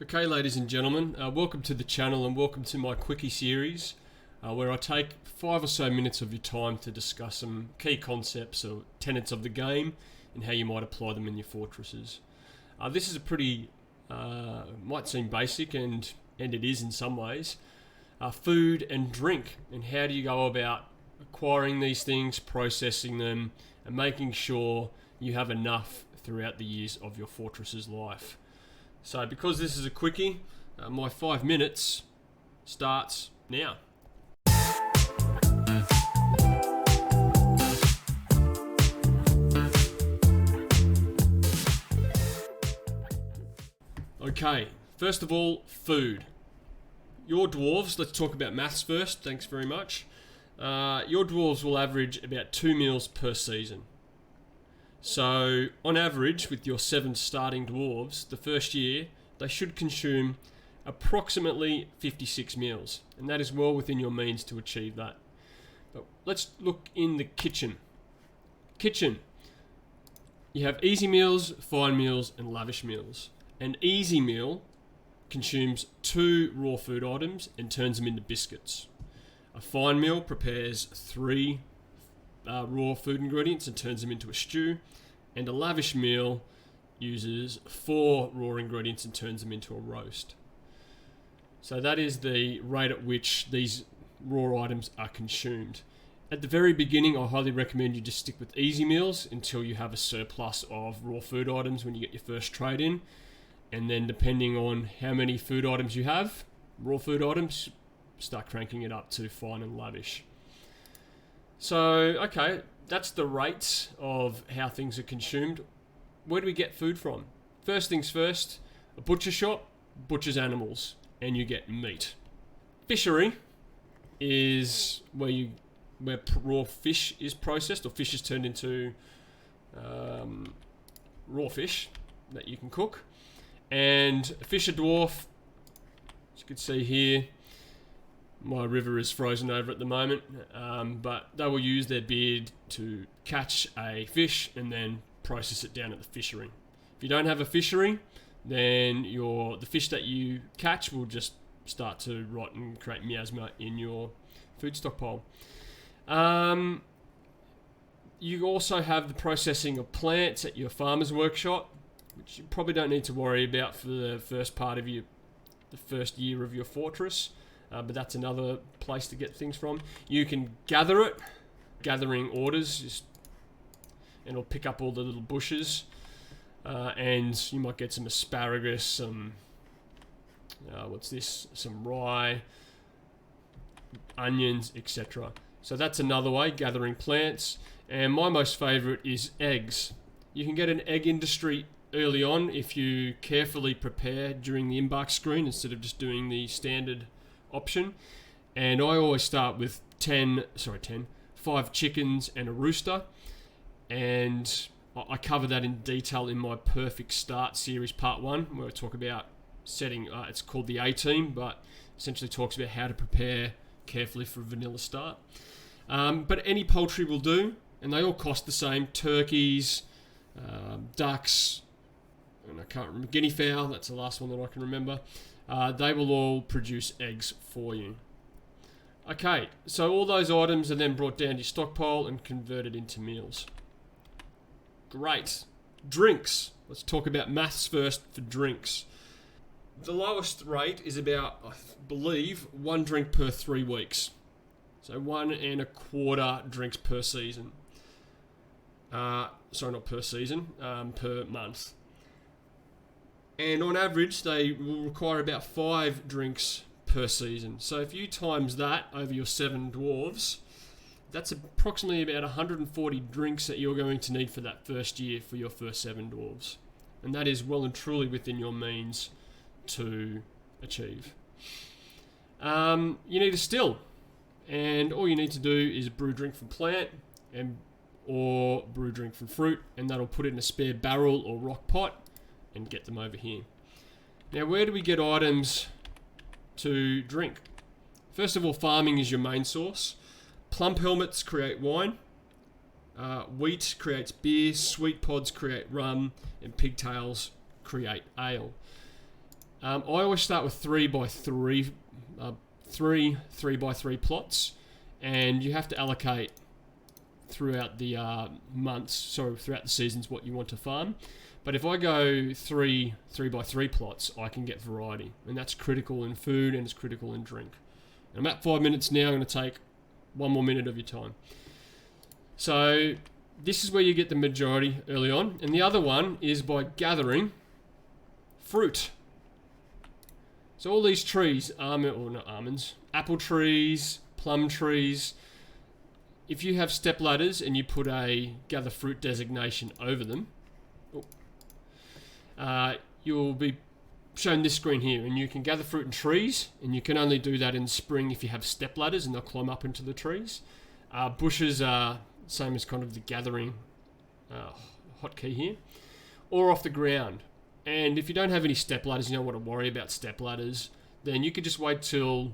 Okay, ladies and gentlemen, welcome to the channel and welcome to my Quickie series, where I take 5 or so minutes of your time to discuss some key concepts or tenets of the game and how you might apply them in your fortresses. This is a pretty, might seem basic, and it is in some ways, food and drink, and how do you go about acquiring these things, processing them, and making sure you have enough throughout the years of your fortress's life. So because this is a quickie, my 5 minutes starts now. Okay, first of all, food. Your dwarves, let's talk about maths first, thanks very much. Your dwarves will average about 2 meals per season. So, on average, with your 7 starting dwarves, the first year, they should consume approximately 56 meals. And that is well within your means to achieve that. But let's look in the kitchen. Kitchen. You have easy meals, fine meals, and lavish meals. An easy meal consumes 2 raw food items and turns them into biscuits. A fine meal prepares 3 raw food ingredients and turns them into a stew, and a lavish meal uses 4 raw ingredients and turns them into a roast. So that is the rate at which these raw items are consumed. At the very beginning, I highly recommend you just stick with easy meals until you have a surplus of raw food items when you get your first trade in, and then depending on how many food items you have, raw food items, start cranking it up to fine and lavish. So, okay, that's the rates of how things are consumed. Where do we get food from? First things first, a butcher shop butchers animals, and you get meat. Fishery is where raw fish is processed, or fish is turned into raw fish that you can cook. And a fisher dwarf, as you can see here, my river is frozen over at the moment, but they will use their beard to catch a fish and then process it down at the fishery. If you don't have a fishery, then the fish that you catch will just start to rot and create miasma in your food stockpile. You also have the processing of plants at your farmer's workshop, which you probably don't need to worry about for the first part of the first year of your fortress. But that's another place to get things from. You can gather it, gathering orders, and it'll pick up all the little bushes, and you might get some asparagus, some some rye, onions, etc. So that's another way, gathering plants. And my most favourite is eggs. You can get an egg industry early on if you carefully prepare during the embark screen instead of just doing the standard option. And I always start with 5 chickens and a rooster, and I cover that in detail in my Perfect Start series part 1, where I talk about setting, it's called the A-team, but essentially talks about how to prepare carefully for a vanilla start. But any poultry will do, and they all cost the same. Turkeys, ducks, and I can't remember, guinea fowl, that's the last one that I can remember. They will all produce eggs for you. Okay, so all those items are then brought down to your stockpile and converted into meals. Great. Drinks. Let's talk about maths first for drinks. The lowest rate is about, I believe, 1 drink per 3 weeks. So 1.25 drinks per season. Not per season, per month. And on average, they will require about 5 drinks per season. So if you times that over your 7 dwarves, that's approximately about 140 drinks that you're going to need for that first year for your first 7 dwarves. And that is well and truly within your means to achieve. You need a still. And all you need to do is brew drink from plant or brew drink from fruit, and that'll put it in a spare barrel or rock pot and get them over here. Now, where do we get items to drink? First of all, farming is your main source. Plum helmets create wine. Wheat creates beer. Sweet pods create rum. And pigtails create ale. I always start with 3x3, three 3x3 plots, and you have to allocate throughout the throughout the seasons what you want to farm. But if I go 3x3 plots, I can get variety, and that's critical in food and it's critical in drink. And I'm at 5 minutes now. I'm going to take 1 more minute of your time. So this is where you get the majority early on, and the other one is by gathering fruit. So all these trees, apple trees, plum trees, if you have step ladders and you put a gather fruit designation over them, you'll be shown this screen here, and you can gather fruit in trees, and you can only do that in spring if you have step ladders and they'll climb up into the trees. Bushes are same as kind of the gathering hotkey here, or off the ground. And if you don't have any step ladders, you don't want to worry about step ladders, then you could just wait till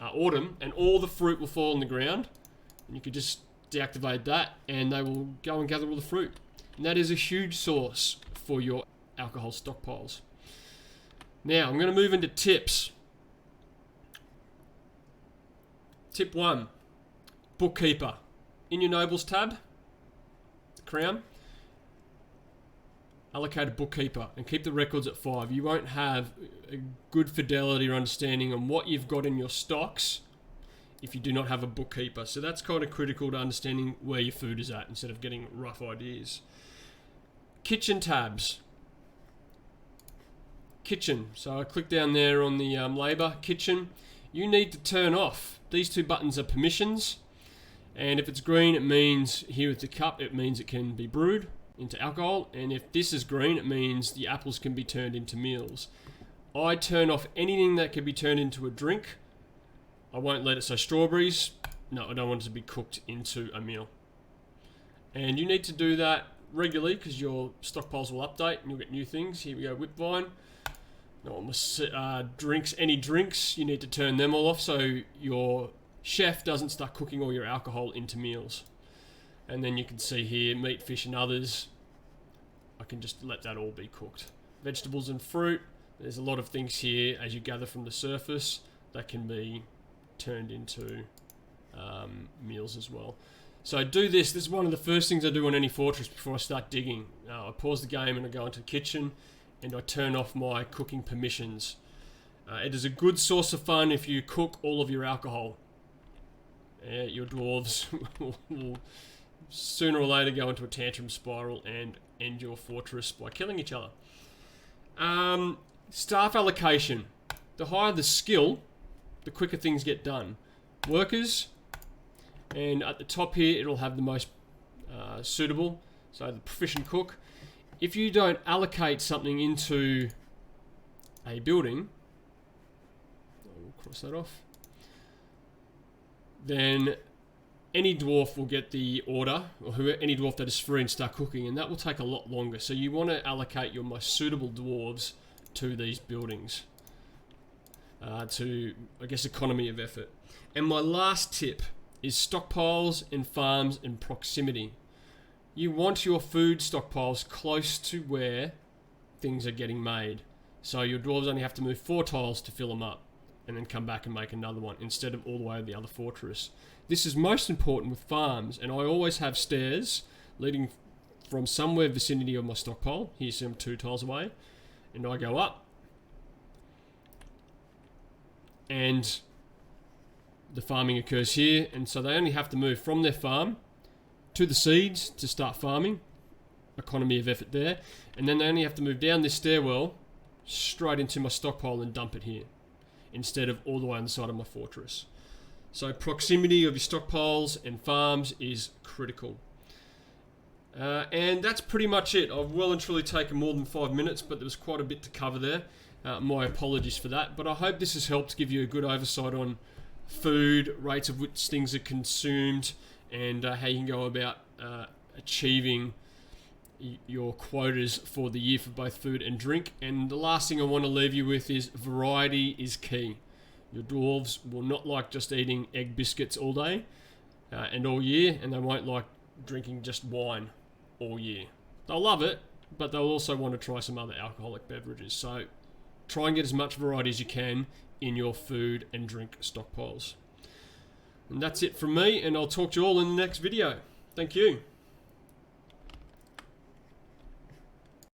autumn and all the fruit will fall on the ground, and you could just deactivate that and they will go and gather all the fruit. And that is a huge source for your alcohol stockpiles. Now I'm going to move into tips. Tip 1, bookkeeper. In your nobles tab, the crown, allocate a bookkeeper and keep the records at 5. You won't have a good fidelity or understanding on what you've got in your stocks if you do not have a bookkeeper. So that's kind of critical to understanding where your food is at instead of getting rough ideas. Kitchen tabs. Kitchen. So I click down there on the labor, kitchen. You need to turn off. These two buttons are permissions. And if it's green, it means here with the cup, it means it can be brewed into alcohol. And if this is green, it means the apples can be turned into meals. I turn off anything that can be turned into a drink. I won't let it, so strawberries, no, I don't want it to be cooked into a meal. And you need to do that regularly because your stockpiles will update and you'll get new things. Here we go, whipvine. Drinks, any drinks, you need to turn them all off so your chef doesn't start cooking all your alcohol into meals. And then you can see here, meat, fish and others, I can just let that all be cooked. Vegetables and fruit, there's a lot of things here as you gather from the surface that can be turned into meals as well. So do this. This is one of the first things I do on any fortress before I start digging. I pause the game and I go into the kitchen and I turn off my cooking permissions. It is a good source of fun if you cook all of your alcohol. Your dwarves will sooner or later go into a tantrum spiral and end your fortress by killing each other. Staff allocation. The higher the skill, the quicker things get done. Workers, and at the top here it'll have the most suitable, so the proficient cook. If you don't allocate something into a building, I'll cross that off, then any dwarf will get the order, or any dwarf that is free, and start cooking, and that will take a lot longer. So you want to allocate your most suitable dwarves to these buildings to, I guess, economy of effort. And my last tip is stockpiles and farms in proximity. You want your food stockpiles close to where things are getting made. So your dwarves only have to move 4 tiles to fill them up and then come back and make another one instead of all the way to the other fortress. This is most important with farms, and I always have stairs leading from somewhere vicinity of my stockpile. Here you see I'm 2 tiles away, and I go up, and the farming occurs here, and so they only have to move from their farm to the seeds to start farming. Economy of effort there. And then they only have to move down this stairwell straight into my stockpile and dump it here, instead of all the way on the side of my fortress. So proximity of your stockpiles and farms is critical. And that's pretty much it. I've well and truly taken more than 5 minutes, but there was quite a bit to cover there. My apologies for that, but I hope this has helped give you a good oversight on food, rates of which things are consumed, and how you can go about achieving your quotas for the year for both food and drink. And the last thing I want to leave you with is variety is key. Your dwarves will not like just eating egg biscuits all day and all year, and they won't like drinking just wine all year. They'll love it, but they'll also want to try some other alcoholic beverages. So try and get as much variety as you can in your food and drink stockpiles. And that's it from me, and I'll talk to you all in the next video. Thank you.